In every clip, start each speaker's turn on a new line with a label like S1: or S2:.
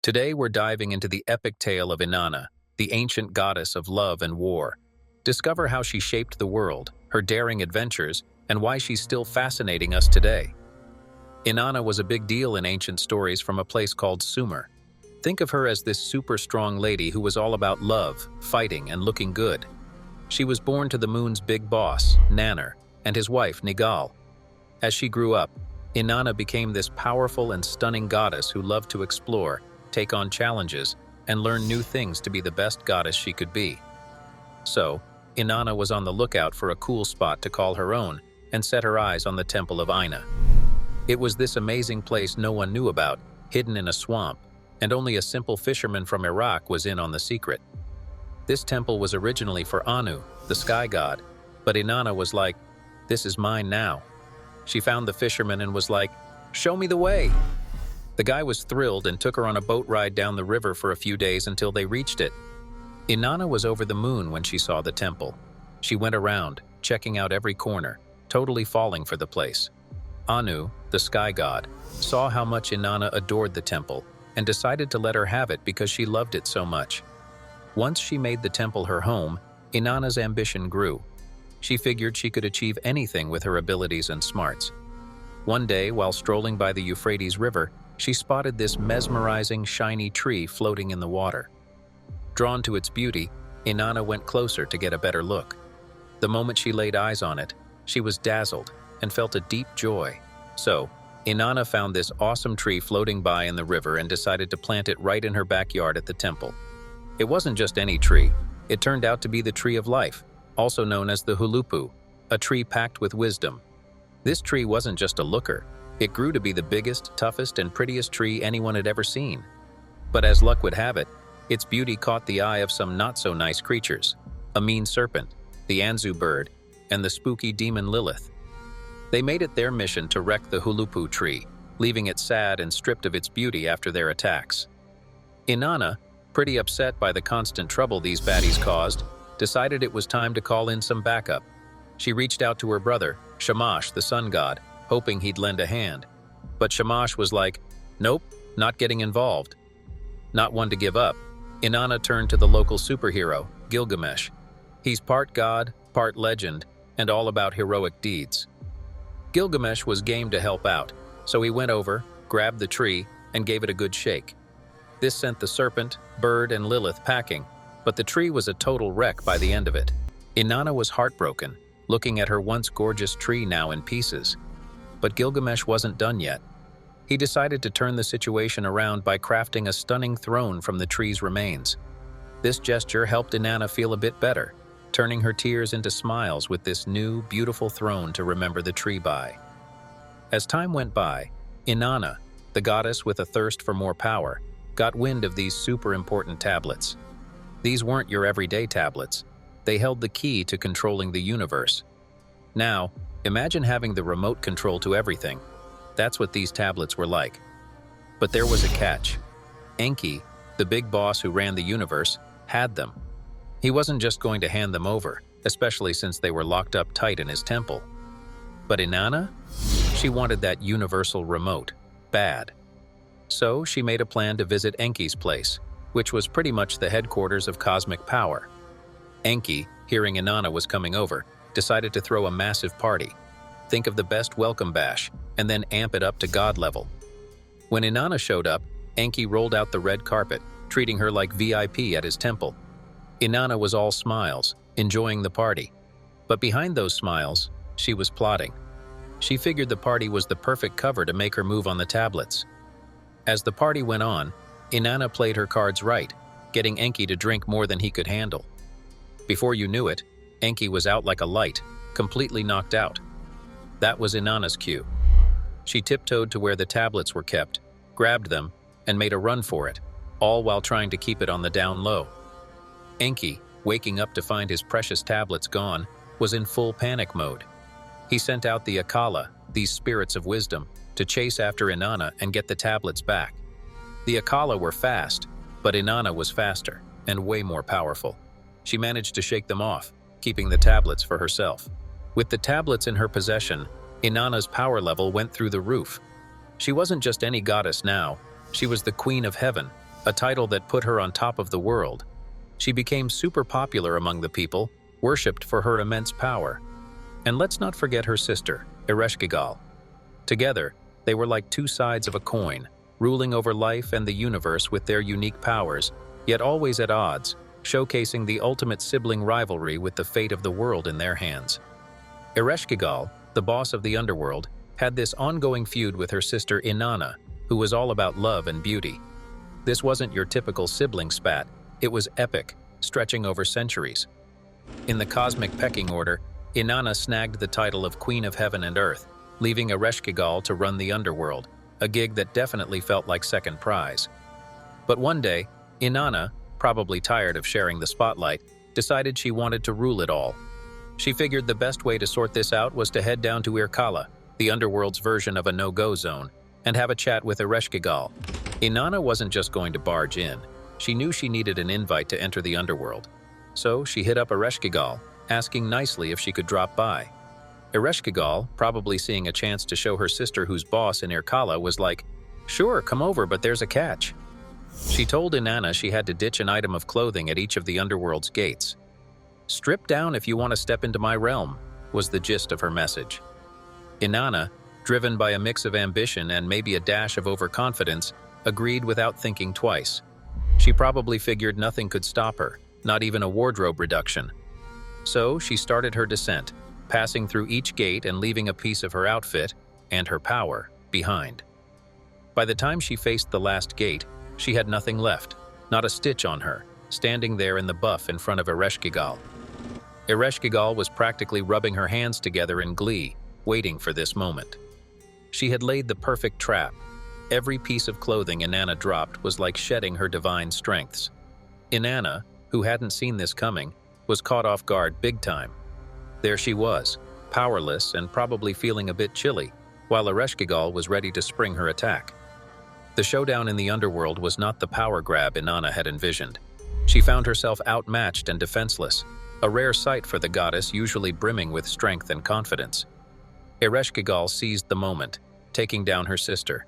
S1: Today we're diving into the epic tale of Inanna, the ancient goddess of love and war. Discover how she shaped the world, her daring adventures, and why she's still fascinating us today. Inanna was a big deal in ancient stories from a place called Sumer. Think of her as this super strong lady who was all about love, fighting, and looking good. She was born to the moon's big boss, Nanner, and his wife, Nigal. As she grew up, Inanna became this powerful and stunning goddess who loved to explore, take on challenges, and learn new things to be the best goddess she could be. So, Inanna was on the lookout for a cool spot to call her own and set her eyes on the Temple of Aina. It was this amazing place no one knew about, hidden in a swamp, and only a simple fisherman from Iraq was in on the secret. This temple was originally for Anu, the sky god, but Inanna was like, "This is mine now." She found the fisherman and was like, "Show me the way." The guy was thrilled and took her on a boat ride down the river for a few days until they reached it. Inanna was over the moon when she saw the temple. She went around, checking out every corner, totally falling for the place. Anu, the sky god, saw how much Inanna adored the temple and decided to let her have it because she loved it so much. Once she made the temple her home, Inanna's ambition grew. She figured she could achieve anything with her abilities and smarts. One day, while strolling by the Euphrates River, she spotted this mesmerizing, shiny tree floating in the water. Drawn to its beauty, Inanna went closer to get a better look. The moment she laid eyes on it, she was dazzled and felt a deep joy. So, Inanna found this awesome tree floating by in the river and decided to plant it right in her backyard at the temple. It wasn't just any tree. It turned out to be the tree of life, also known as the Huluppu, a tree packed with wisdom. This tree wasn't just a looker. It grew to be the biggest, toughest, and prettiest tree anyone had ever seen. But as luck would have it, its beauty caught the eye of some not-so-nice creatures: a mean serpent, the Anzu bird, and the spooky demon Lilith. They made it their mission to wreck the Huluppu tree, leaving it sad and stripped of its beauty after their attacks. Inanna, pretty upset by the constant trouble these baddies caused, decided it was time to call in some backup. She reached out to her brother, Shamash, the sun god, hoping he'd lend a hand. But Shamash was like, "Nope, not getting involved." Not one to give up, Inanna turned to the local superhero, Gilgamesh. He's part god, part legend, and all about heroic deeds. Gilgamesh was game to help out, so he went over, grabbed the tree, and gave it a good shake. This sent the serpent, bird, and Lilith packing, but the tree was a total wreck by the end of it. Inanna was heartbroken, looking at her once gorgeous tree now in pieces. But Gilgamesh wasn't done yet. He decided to turn the situation around by crafting a stunning throne from the tree's remains. This gesture helped Inanna feel a bit better, turning her tears into smiles with this new, beautiful throne to remember the tree by. As time went by, Inanna, the goddess with a thirst for more power, got wind of these super important tablets. These weren't your everyday tablets. They held the key to controlling the universe. Now, imagine having the remote control to everything. That's what these tablets were like. But there was a catch. Enki, the big boss who ran the universe, had them. He wasn't just going to hand them over, especially since they were locked up tight in his temple. But Inanna? She wanted that universal remote, bad. So she made a plan to visit Enki's place, which was pretty much the headquarters of cosmic power. Enki, hearing Inanna was coming over, decided to throw a massive party. Think of the best welcome bash, and then amp it up to god level. When Inanna showed up, Enki rolled out the red carpet, treating her like VIP at his temple. Inanna was all smiles, enjoying the party. But behind those smiles, she was plotting. She figured the party was the perfect cover to make her move on the tablets. As the party went on, Inanna played her cards right, getting Enki to drink more than he could handle. Before you knew it, Enki was out like a light, completely knocked out. That was Inanna's cue. She tiptoed to where the tablets were kept, grabbed them, and made a run for it, all while trying to keep it on the down low. Enki, waking up to find his precious tablets gone, was in full panic mode. He sent out the Akala, these spirits of wisdom, to chase after Inanna and get the tablets back. The Akala were fast, but Inanna was faster and way more powerful. She managed to shake them off, keeping the tablets for herself. With the tablets in her possession, Inanna's power level went through the roof. She wasn't just any goddess now, she was the queen of heaven, a title that put her on top of the world. She became super popular among the people, worshipped for her immense power. And let's not forget her sister, Ereshkigal. Together, they were like two sides of a coin, ruling over life and the universe with their unique powers, yet always at odds, showcasing the ultimate sibling rivalry with the fate of the world in their hands. Ereshkigal, the boss of the Underworld, had this ongoing feud with her sister Inanna, who was all about love and beauty. This wasn't your typical sibling spat, it was epic, stretching over centuries. In the cosmic pecking order, Inanna snagged the title of Queen of Heaven and Earth, leaving Ereshkigal to run the Underworld, a gig that definitely felt like second prize. But one day, Inanna, probably tired of sharing the spotlight, decided she wanted to rule it all. She figured the best way to sort this out was to head down to Irkalla, the Underworld's version of a no-go zone, and have a chat with Ereshkigal. Inanna wasn't just going to barge in. She knew she needed an invite to enter the Underworld. So she hit up Ereshkigal, asking nicely if she could drop by. Ereshkigal, probably seeing a chance to show her sister who's boss in Irkalla, was like, "Sure, come over, but there's a catch." She told Inanna she had to ditch an item of clothing at each of the Underworld's gates. "Strip down if you want to step into my realm," was the gist of her message. Inanna, driven by a mix of ambition and maybe a dash of overconfidence, agreed without thinking twice. She probably figured nothing could stop her, not even a wardrobe reduction. So she started her descent, passing through each gate and leaving a piece of her outfit, and her power, behind. By the time she faced the last gate, she had nothing left, not a stitch on her, standing there in the buff in front of Ereshkigal. Ereshkigal was practically rubbing her hands together in glee, waiting for this moment. She had laid the perfect trap. Every piece of clothing Inanna dropped was like shedding her divine strengths. Inanna, who hadn't seen this coming, was caught off guard big time. There she was, powerless and probably feeling a bit chilly, while Ereshkigal was ready to spring her attack. The showdown in the Underworld was not the power grab Inanna had envisioned. She found herself outmatched and defenseless, a rare sight for the goddess usually brimming with strength and confidence. Ereshkigal seized the moment, taking down her sister.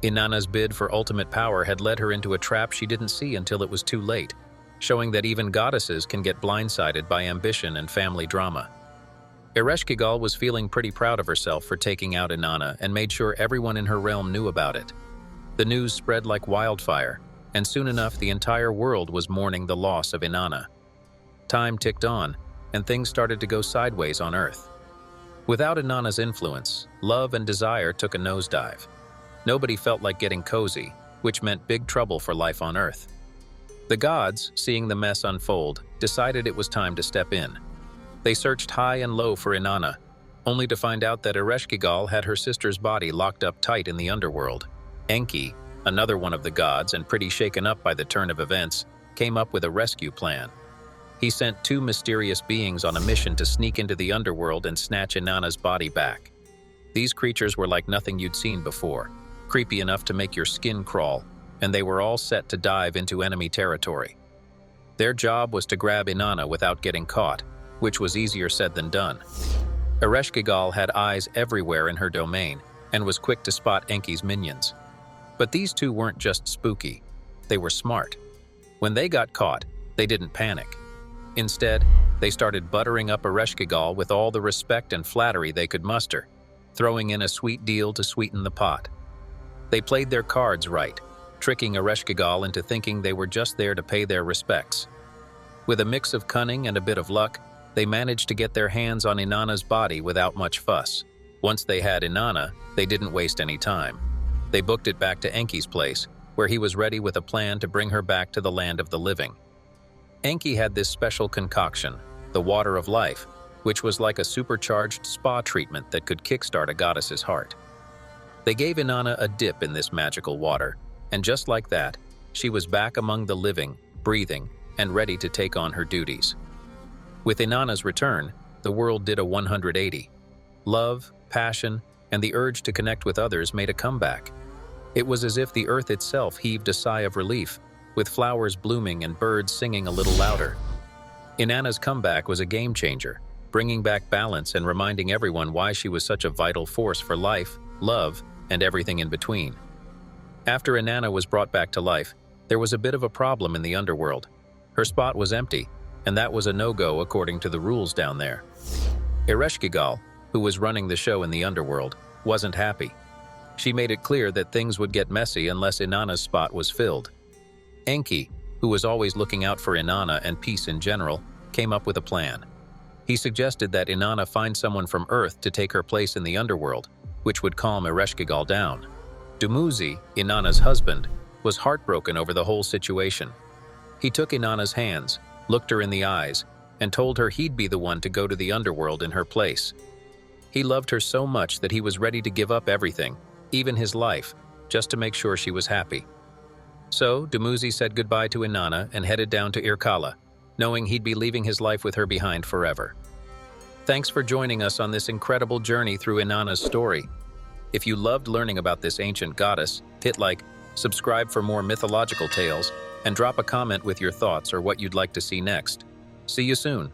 S1: Inanna's bid for ultimate power had led her into a trap she didn't see until it was too late, showing that even goddesses can get blindsided by ambition and family drama. Ereshkigal was feeling pretty proud of herself for taking out Inanna and made sure everyone in her realm knew about it. The news spread like wildfire, and soon enough the entire world was mourning the loss of Inanna. Time ticked on, and things started to go sideways on Earth. Without Inanna's influence, love and desire took a nosedive. Nobody felt like getting cozy, which meant big trouble for life on Earth. The gods, seeing the mess unfold, decided it was time to step in. They searched high and low for Inanna, only to find out that Ereshkigal had her sister's body locked up tight in the Underworld. Enki, another one of the gods and pretty shaken up by the turn of events, came up with a rescue plan. He sent two mysterious beings on a mission to sneak into the Underworld and snatch Inanna's body back. These creatures were like nothing you'd seen before, creepy enough to make your skin crawl, and they were all set to dive into enemy territory. Their job was to grab Inanna without getting caught, which was easier said than done. Ereshkigal had eyes everywhere in her domain and was quick to spot Enki's minions. But these two weren't just spooky, they were smart. When they got caught, they didn't panic. Instead, they started buttering up Ereshkigal with all the respect and flattery they could muster, throwing in a sweet deal to sweeten the pot. They played their cards right, tricking Ereshkigal into thinking they were just there to pay their respects. With a mix of cunning and a bit of luck, they managed to get their hands on Inanna's body without much fuss. Once they had Inanna, they didn't waste any time. They booked it back to Enki's place, where he was ready with a plan to bring her back to the land of the living. Enki had this special concoction, the Water of Life, which was like a supercharged spa treatment that could kickstart a goddess's heart. They gave Inanna a dip in this magical water, and just like that, she was back among the living, breathing, and ready to take on her duties. With Inanna's return, the world did a 180. Love, passion, and the urge to connect with others made a comeback. It was as if the earth itself heaved a sigh of relief, with flowers blooming and birds singing a little louder. Inanna's comeback was a game changer, bringing back balance and reminding everyone why she was such a vital force for life, love, and everything in between. After Inanna was brought back to life, There was a bit of a problem in the underworld. Her spot was empty, and that was a no-go according to the rules down there. Ereshkigal, who was running the show in the underworld, wasn't happy. She made it clear that things would get messy unless Inanna's spot was filled. Enki, who was always looking out for Inanna and peace in general, came up with a plan. He suggested that Inanna find someone from Earth to take her place in the underworld, which would calm Ereshkigal down. Dumuzi, Inanna's husband, was heartbroken over the whole situation. He took Inanna's hands, looked her in the eyes, and told her he'd be the one to go to the underworld in her place. He loved her so much that he was ready to give up everything, even his life, just to make sure she was happy. So, Dumuzi said goodbye to Inanna and headed down to Irkalla, knowing he'd be leaving his life with her behind forever. Thanks for joining us on this incredible journey through Inanna's story. If you loved learning about this ancient goddess, hit like, subscribe for more mythological tales, and drop a comment with your thoughts or what you'd like to see next. See you soon.